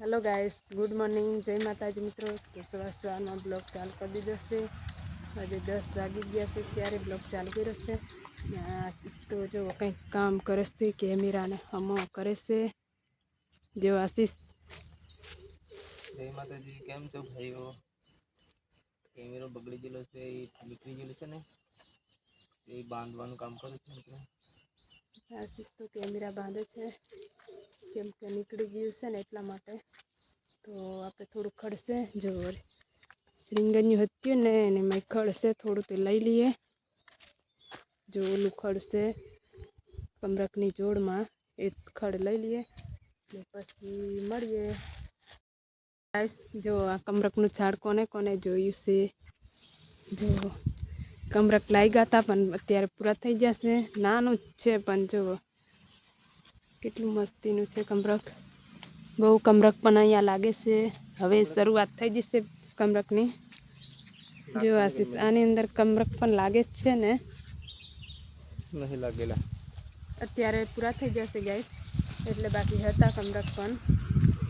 Hello guys, good morning, जय माताजी मित्रों। तो सवार सवार ब्लॉग चालू कर दीधो से। आज 10 वागी गया से त्यारे ब्लॉग चालू कर्यो से। आशीष तो जो कंईक काम करे से, कैमरा ने हमो करे से। जो आशीष जय माताजी, केम छो भाईओ? कैमरो बगड़ी गेलो से, નીકળી ગયેલો છે ને એ બાંધવાનું કામ કરું છું મિત્રો। आशीष तो कैमरा बांधे छे केम के નીકળી ગયું છે ને એટલા માટે। તો આપણે થોડું ખડશે જો રીંગણ્યું હતું ને એને મેં ખડશે થોડું તે લઈ લઈએ। જો ઓલું ખડશે કમરકની જોડમાં એ ખડ લઈ લઈએ ને પછી મળીએ। ગાઈસ જો આ કમરકનું ઝાડ કોને કોને જોયું છે? જો કમરક લાગ્યા હતા પણ અત્યારે પૂરા થઈ જશે। નાનું જ છે પણ જો કેટલું મસ્તીનું છે કમરક। બહુ કમરક પણ અહીંયા લાગે છે। હવે શરૂઆત થઈ જશે કમરકની। જો આશીષ આની અંદર કમરક પણ લાગે જ છે ને? નહીં લાગેલા, અત્યારે પૂરા થઈ જશે ગાઈસ, એટલે બાકી હતા કમરક પણ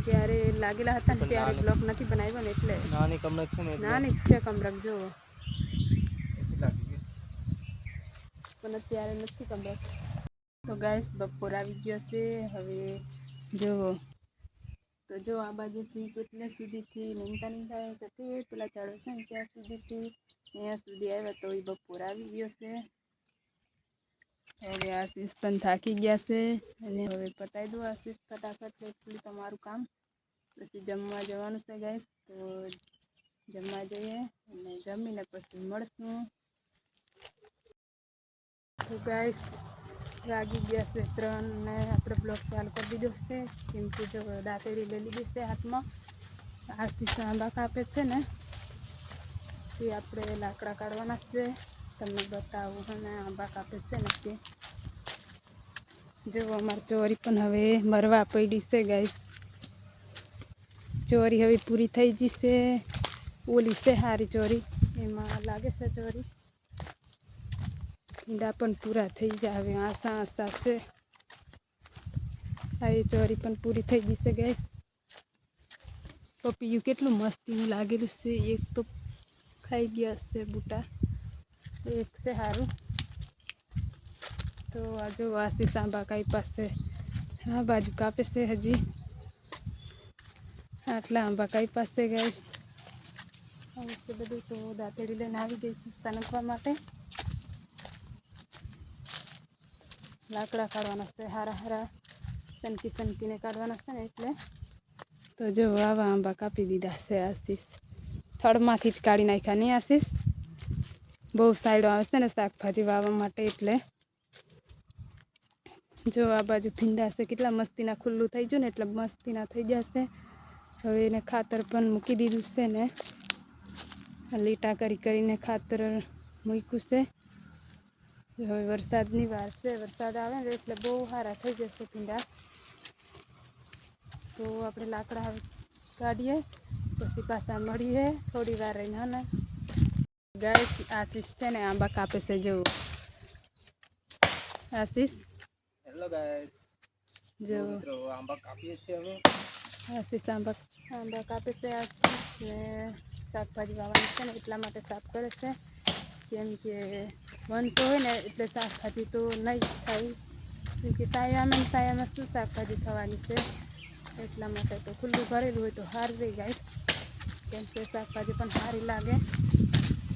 ત્યારે લાગેલા હતા ને ત્યારે બ્લોક નથી બનાવ્યો ને એટલે નાની કમરક છે ને એટલે નાની જ છે કમરક જો લાગી ગઈ। પણ અત્યારે નથી કમરક। તો ગાઈસ બપોર આવી ગયો છે હવે જુઓ। તો જો આ બાજુથી કેટલે સુધીથી નીંદતા નીંદતા જતી પેલા ચાળો છે ને ત્યાં સુધીથી અહીંયા સુધી આવ્યા તો એ બપોર આવી ગયો છે। હવે આશીષ પણ થાકી ગયા છે અને હવે પતાવી દો આશીષ ફટાફટ એટલું તમારું કામ। પછી જમવા જવાનું છે ગાઈસ, તો જમવા જઈએ અને જમીને પછી મળશું। તો ગાઈસ વાગી ગયા છે 3 ને આપણે બ્લોગ ચાલુ કરી દીધો છે કેમ કે જો દાંતેડી લઈ લીધી છે હાથમાં। આશીષ આંબા કાપે છે ને તે આપણે લાકડા કાઢવાના છે, તમને બતાવું અને આંબા કાપે છે ને તે જો અમારી ચોરી પણ હવે મરવા પડી છે ગાઈસ। ચોરી હવે પૂરી થઈ જશે। ઓલી છે હારી ચોરી, એમાં લાગે છે ચોરી। ઈંડા પણ પૂરા થઈ જાય હવે આશા આશા છે। આ એ ચોરી પણ પૂરી થઈ જશે ગાઈસ। પપૈયું કેટલું મસ્તીનું લાગેલું છે, એક તો ખાઈ ગયા છે બૂટા, એક છે સારું। તો આ જો આશીષ આંબા કાપ્યા છે, આ બાજુ કાપે છે હજી આટલા આંબા કાપ્યા છે ગાઈસ। હવે છે બધું તો દાંતેડી લઈને આવી ગઈ છું સનકવા માટે। લાકડા કાઢવાના છે હારા હારા, સનકી સનકીને કાઢવાના છે ને એટલે। તો જો આવા આંબા કાપી દીધા છે આશીષ, થડમાંથી જ કાઢી નાખ્યા નહીં આશીષ? બહુ સાઈડો આવે છે ને શાકભાજી વાવવા માટે એટલે। જો આ બાજુ ભીંડા છે કેટલા મસ્તીના, ખુલ્લું થઈ ગયું ને એટલે મસ્તીના થઈ જશે। હવે એને ખાતર પણ મૂકી દીધું છે ને લીટા કરી કરીને ખાતર મૂક્યું છે। હવે વરસાદની વાર છે, વરસાદ આવે ને એટલે બહુ સારા થઈ જશે ભીંડા। તો આપણે લાકડા કાઢીએ પછી પાછા મળીએ થોડી વાર રહીને હે ને। ગાઈસ આશીષ છે ને આંબા કાપે છે જો આશીષ। હેલો ગાઈસ, જો મિત્રો આંબા કાપીએ છીએ હવે। આશીષ આંબા કાપે છે આશીષ ને શાકભાજી વાવવાની છે ને એટલા માટે સાફ કરે છે કેમ કે વંશો હોય ને એટલે શાકભાજી તો નહીં થાય કેમ કે સાયામાં શું શાકભાજી થવાની છે એટલા માટે। તો ખુલ્લું ભરેલું હોય તો સારું રહી ગાઈસ, કેમ કે શાકભાજી પણ સારી લાગે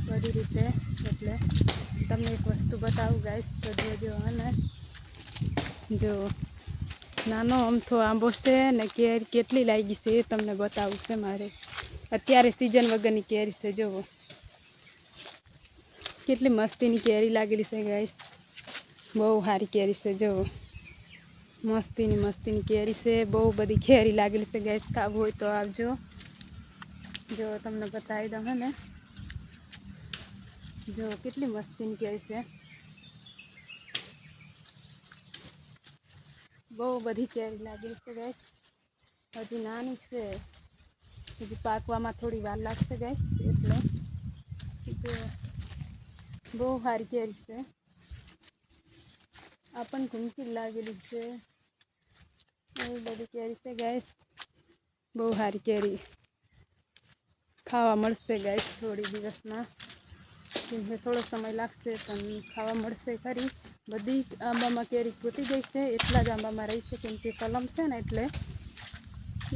બધી રીતે। એટલે તમને એક વસ્તુ બતાવું ગાઈસ તો જોજો અને જો નાનો અમથો આંબો છે ને કેરી કેટલી લાગી છે એ તમને બતાવું છે મારે। અત્યારે સિઝન વગરની કેરી છે જુઓ કેટલી મસ્તીની કેરી લાગેલી છે ગાઈસ, બહુ સારી કેરી છે જુઓ મસ્તીની કેરી છે, બહુ બધી કેરી લાગેલી છે ગાઈસ। ખાવું હોય તો આવજો, જો તમને બતાવી દઉં હે ને જો કેટલી મસ્તીની કેરી છે, બહુ બધી કેરી લાગેલી છે ગાઈસ। હજી નાની છે, હજી પાકવામાં થોડી વાર લાગશે ગાઈસ એટલે જો બહુ સારી કેરી છે। આ પણ ઘૂમકી લાગેલી છે, બહુ બધી કેરી છે ગાઈસ। બહુ સારી કેરી ખાવા મળશે ગાઈસ થોડી દિવસમાં, કેમ કે થોડો સમય લાગશે પણ ખાવા મળશે ખરી. બધી આંબામાં કેરી ફૂટી ગઈ છે, એટલા જ આંબામાં રહી છે, કેમ કે કલમ છે ને એટલે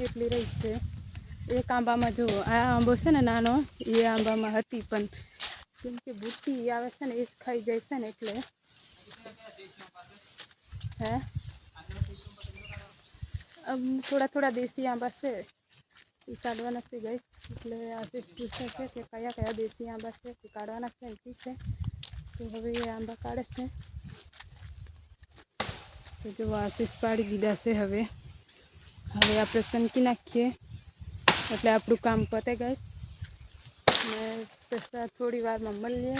એટલી રહી છે. એક આંબામાં જો આ આંબો છે ને નાનો, એ આંબામાં હતી પણ કેમ કે બુટ્ટી આવે છે ને એ જ ખાઈ જાય છે ને એટલે હે થોડા થોડા દેશી આંબા છે એ કાઢવાના છે ગાઈસ. એટલે આશીષ પૂછે છે કે કયા કયા દેશી આંબા છે તે કાઢવાના છે એમથી છે. તો હવે એ આંબા કાઢે છે. તો જો આશીષ પાડી દીધા છે. હવે આપણે સનકી નાખીએ એટલે આપણું કામ પતે ગાઈસ. ને પછી થોડી વારમાં મળીએ.